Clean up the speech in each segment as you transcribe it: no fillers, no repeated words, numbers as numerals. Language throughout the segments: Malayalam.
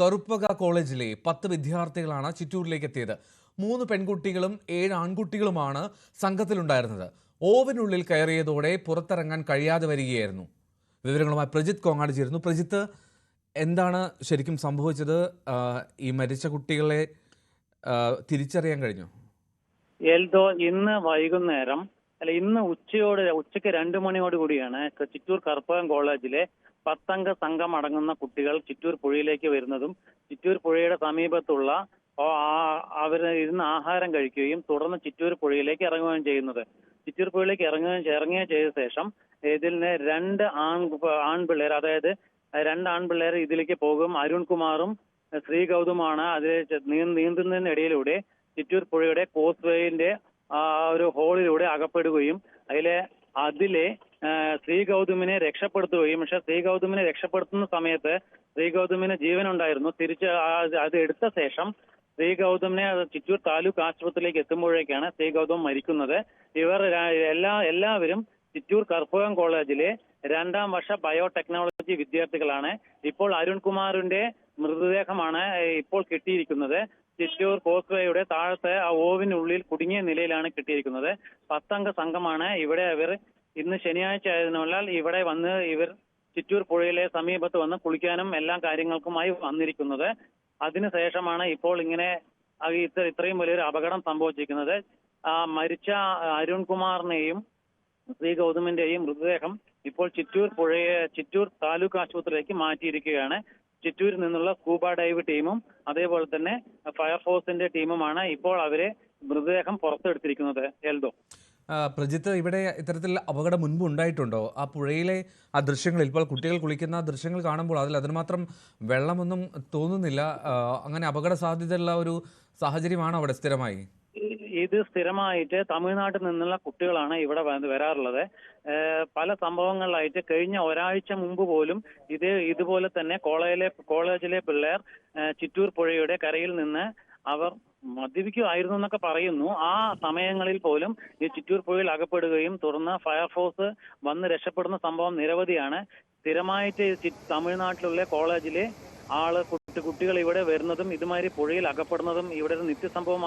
കറുപ്പക കോളേജിലെ 10 വിദ്യാർത്ഥികളാണ് ചിറ്റൂരിലേക്ക് എത്തിയത്. 3 പെൺകുട്ടികളും 7 ആൺകുട്ടികളുമാണ് സംഘത്തിലുണ്ടായിരുന്നത്. ഓവനുള്ളിൽ കയറിയതോടെ പുറത്തിറങ്ങാൻ കഴിയാതെ വരികയായിരുന്നു. വിവരങ്ങളുമായി പ്രജിത്ത് കോങ്ങാട് ചേരുന്നു. പ്രജിത്ത്, എന്താണ് ശരിക്കും സംഭവിച്ചത്? ഈ മരിച്ച കുട്ടികളെ തിരിച്ചറിയാൻ കഴിഞ്ഞു? എൽദോ, ഇന്ന് വൈകുന്നേരം ഇന്ന് ഉച്ചയ്ക്ക് 2 മണിയോട് കൂടിയാണ് ചിറ്റൂർ കറുപ്പകം കോളേജിലെ 10 അംഗ സംഘം അടങ്ങുന്ന കുട്ടികൾ ചിറ്റൂർ പുഴയിലേക്ക് വരുന്നതും ചിറ്റൂർ പുഴയുടെ സമീപത്തുള്ള അവർ ഇരുന്ന് ആഹാരം കഴിക്കുകയും തുടർന്ന് ചിറ്റൂർ പുഴയിലേക്ക് ഇറങ്ങുകയും ചെയ്യുന്നത്. ചിറ്റൂർ പുഴയിലേക്ക് ഇറങ്ങുകയും ചെയ്ത ശേഷം ഇതിൽ നിന്ന് 2 ആൺപിള്ളേർ, അതായത് 2 ആൺപിള്ളേർ ഇതിലേക്ക് പോകും. അരുൺകുമാറും ശ്രീ ഗൗതമാണ് അതിൽ നീന്തുന്നതിനിടയിലൂടെ ചിറ്റൂർ പുഴയുടെ കോസ്വേയിന്റെ ഒരു ഹോളിലൂടെ അകപ്പെടുകയും അതിലെ ശ്രീ ഗൗതമിനെ രക്ഷപ്പെടുത്തുകയും, പക്ഷെ ശ്രീ ഗൗതമിനെ രക്ഷപ്പെടുത്തുന്ന സമയത്ത് ശ്രീ ഗൗതമിന് ജീവനുണ്ടായിരുന്നു. തിരിച്ച് അത് എടുത്ത ശേഷം ശ്രീ ഗൗതമിനെ ചിറ്റൂർ താലൂക്ക് ആശുപത്രിയിലേക്ക് എത്തുമ്പോഴേക്കാണ് ശ്രീ ഗൗതം മരിക്കുന്നത്. ഇവർ എല്ലാവരും ചിറ്റൂർ കറുപ്പകം കോളേജിലെ 2ാം വർഷ ബയോടെക്നോളജി വിദ്യാർത്ഥികളാണ്. ഇപ്പോൾ അരുൺകുമാറിന്റെ മൃതദേഹമാണ് ഇപ്പോൾ കിട്ടിയിരിക്കുന്നത്. ചിറ്റൂർ കോസ്വേയുടെ താഴത്തെ ഓവിനുള്ളിൽ കുടുങ്ങിയ നിലയിലാണ് കിട്ടിയിരിക്കുന്നത്. 10 അംഗ സംഘമാണ് ഇവിടെ. ഇന്ന് ശനിയാഴ്ച ആയതിനാൽ ഇവിടെ വന്ന് ഇവർ ചിറ്റൂർ പുഴയിലെ സമീപത്ത് വന്ന് കുളിക്കാനും എല്ലാ കാര്യങ്ങൾക്കുമായി വന്നിരിക്കുന്നത്. അതിനുശേഷമാണ് ഇപ്പോൾ ഇങ്ങനെ ഇത്രയും വലിയൊരു അപകടം സംഭവിച്ചിരിക്കുന്നത്. മരിച്ച അരുൺകുമാറിനെയും ശ്രീ ഗൗതമിന്റെയും മൃതദേഹം ഇപ്പോൾ ചിറ്റൂർ താലൂക്ക് ആശുപത്രിയിലേക്ക് മാറ്റിയിരിക്കുകയാണ്. ചിറ്റൂരിൽ നിന്നുള്ള സ്കൂബ ഡൈവ് ടീമും അതേപോലെ തന്നെ ഫയർഫോഴ്സിന്റെ ടീമുമാണ് ഇപ്പോൾ അവരെ മൃതദേഹം പുറത്തെടുത്തിരിക്കുന്നത്. എൽദോ, പ്രജിത്ത്, ഇവിടെ ഇത്തരത്തിൽ അപകടം മുൻപ് ഉണ്ടായിട്ടുണ്ടോ? ആ പുഴയിലെ ആ ദൃശ്യങ്ങളിൽ, ഇപ്പോൾ കുട്ടികൾ കുളിക്കുന്ന ദൃശ്യങ്ങൾ കാണുമ്പോൾ അതിനുമാത്രം വെള്ളമൊന്നും തോന്നുന്നില്ല. അങ്ങനെ അപകട സാധ്യതയുള്ള ഒരു സാഹചര്യമാണ് അവിടെ സ്ഥിരമായി? ഇത് സ്ഥിരമായിട്ട് തമിഴ്നാട്ടിൽ നിന്നുള്ള കുട്ടികളാണ് ഇവിടെ വരാറുള്ളത്. പല സംഭവങ്ങളിലായിട്ട് കഴിഞ്ഞ ഒരാഴ്ച മുമ്പ് പോലും ഇതുപോലെ തന്നെ കോളേജിലെ പിള്ളേർ ചിറ്റൂർ പുഴയുടെ കരയിൽ നിന്ന് അവർ മദ്യപിക്കുമായിരുന്നു എന്നൊക്കെ പറയുന്നു. ആ സമയങ്ങളിൽ പോലും ഈ ചിറ്റൂർ പുഴയിൽ അകപ്പെടുകയും തുടർന്ന് ഫയർഫോഴ്സ് വന്ന് രക്ഷപ്പെടുന്ന സംഭവം നിരവധിയാണ്. സ്ഥിരമായിട്ട് തമിഴ്നാട്ടിലുള്ള കോളേജിലെ കുട്ടികൾ ഇവിടെ വരുന്നതും ഇതുമാതിരി പുഴയിൽ അകപ്പെടുന്നതും ഇവിടെ ഒരു നിത്യസംഭവം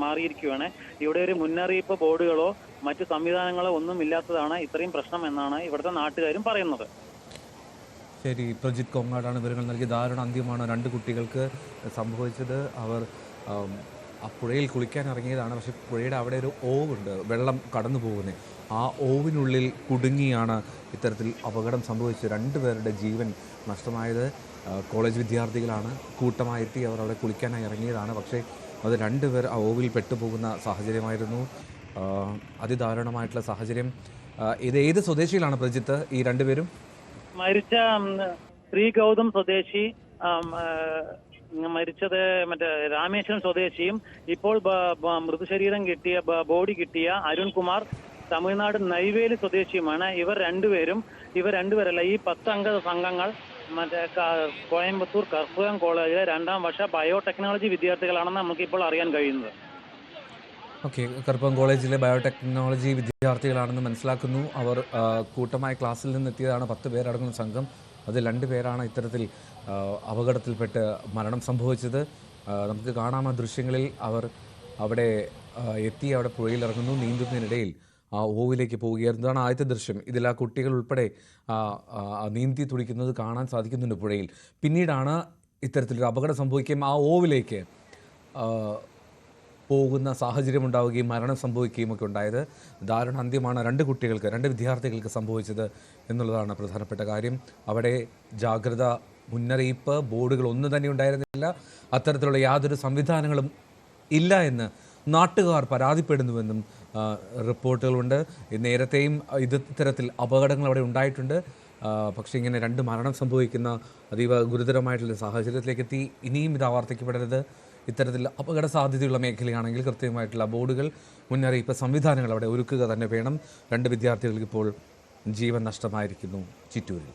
മാറിയിരിക്കുകയാണ്. ഇവിടെ ഒരു മുന്നറിയിപ്പ് ബോർഡുകളോ മറ്റു സംവിധാനങ്ങളോ ഒന്നും ഇല്ലാത്തതാണ് ഇത്രയും പ്രശ്നം എന്നാണ് ഇവിടുത്തെ നാട്ടുകാരും പറയുന്നത്. ശരി, പ്രജിത്ത് കോങ്ങാടാണ് വിവരങ്ങൾ നൽകിയ. ദാരുണ അന്ത്യമാണ് 2 കുട്ടികൾക്ക് സംഭവിച്ചത്. അവർ ആ പുഴയിൽ കുളിക്കാൻ ഇറങ്ങിയതാണ്. പക്ഷെ പുഴയുടെ അവിടെ ഒരു ഓവുണ്ട്, വെള്ളം കടന്നു പോകുന്നത്. ആ ഓവിനുള്ളിൽ കുടുങ്ങിയാണ് ഇത്തരത്തിൽ അപകടം സംഭവിച്ചത്. 2 പേരുടെ ജീവൻ നഷ്ടമായത്. കോളേജ് വിദ്യാർത്ഥികളാണ്. കൂട്ടമായെത്തി അവർ അവിടെ കുളിക്കാനായി ഇറങ്ങിയതാണ്. പക്ഷേ അത് 2 പേർ ആ ഓവിൽ പെട്ടുപോകുന്ന സാഹചര്യമായിരുന്നു. അതിദാരുണമായിട്ടുള്ള സാഹചര്യം. ഇത് ഏത് സ്വദേശികളാണ് പ്രജിത്ത് ഈ 2 പേരും? മരിച്ച ശ്രീ ഗൗതം സ്വദേശി, മരിച്ചത് മറ്റേ രാമേശ്വരം സ്വദേശിയും ഇപ്പോൾ മൃതശരീരം കിട്ടിയ ബോഡി കിട്ടിയ അരുൺകുമാർ തമിഴ്നാട് നെയ്വേലി സ്വദേശിയുമാണ്. ഇവർ രണ്ടുപേരല്ല, ഈ 10 അംഗ സംഘങ്ങൾ മറ്റേ കോയമ്പത്തൂർ കറുപ്പകം കോളേജിലെ 2ാം വർഷ ബയോടെക്നോളജി വിദ്യാർത്ഥികളാണെന്ന് നമുക്കിപ്പോൾ അറിയാൻ കഴിയുന്നത്. ഓക്കെ, കറുപ്പകം കോളേജിലെ ബയോടെക്നോളജി വിദ്യാർത്ഥികളാണെന്ന് മനസ്സിലാക്കുന്നു. അവർ കൂട്ടമായ ക്ലാസ്സിൽ നിന്നെത്തിയതാണ് 10 പേരടങ്ങുന്ന സംഘം. അതിൽ 2 പേരാണ് ഇത്തരത്തിൽ അപകടത്തിൽപ്പെട്ട് മരണം സംഭവിച്ചത്. നമുക്ക് കാണാം ആ ദൃശ്യങ്ങളിൽ. അവർ അവിടെ എത്തി അവിടെ പുഴയിൽ ഇറങ്ങുന്നു. നീന്തുന്നതിനിടയിൽ ആ ഓവിലേക്ക് പോവുകയായിരുന്നതാണ് ആദ്യത്തെ ദൃശ്യം. ഇതിൽ ആ കുട്ടികൾ ഉൾപ്പെടെ നീന്തി തുടിക്കുന്നത് കാണാൻ സാധിക്കുന്നുണ്ട് പുഴയിൽ. പിന്നീടാണ് ഇത്തരത്തിലൊരു അപകടം സംഭവിക്കുകയും ആ ഓവിലേക്ക് പോകുന്ന സാഹചര്യം ഉണ്ടാവുകയും മരണം സംഭവിക്കുകയും ഒക്കെ ഉണ്ടായത്. ദാരുണ അന്ത്യമാണ് 2 കുട്ടികൾക്ക്, 2 വിദ്യാർത്ഥികൾക്ക് സംഭവിച്ചത് എന്നുള്ളതാണ് പ്രധാനപ്പെട്ട കാര്യം. അവിടെ ജാഗ്രത മുന്നറിയിപ്പ് ബോർഡുകൾ ഒന്നും തന്നെ ഉണ്ടായിരുന്നില്ല. അത്തരത്തിലുള്ള യാതൊരു സംവിധാനങ്ങളും ഇല്ല എന്ന് നാട്ടുകാർ പരാതിപ്പെടുന്നുവെന്നും റിപ്പോർട്ടുകളുണ്ട്. നേരത്തെയും ഇത്തരത്തിൽ അപകടങ്ങൾ അവിടെ ഉണ്ടായിട്ടുണ്ട്. പക്ഷേ ഇങ്ങനെ 2 മരണം സംഭവിക്കുന്ന അതീവ ഗുരുതരമായിട്ടുള്ള സാഹചര്യത്തിലേക്ക് എത്തി. ഇനിയും ഇത് ആവർത്തിക്കപ്പെടരുത്. ഇത്തരത്തിൽ അപകട സാധ്യതയുള്ള മേഖലയാണെങ്കിൽ കൃത്യമായിട്ടുള്ള ബോർഡുകൾ, മുന്നറിയിപ്പ് സംവിധാനങ്ങൾ അവിടെ ഒരുക്കുക തന്നെ വേണം. 2 വിദ്യാർത്ഥികൾക്ക് ഇപ്പോൾ ജീവൻ നഷ്ടമായിരിക്കുന്നു ചിറ്റൂരിൽ.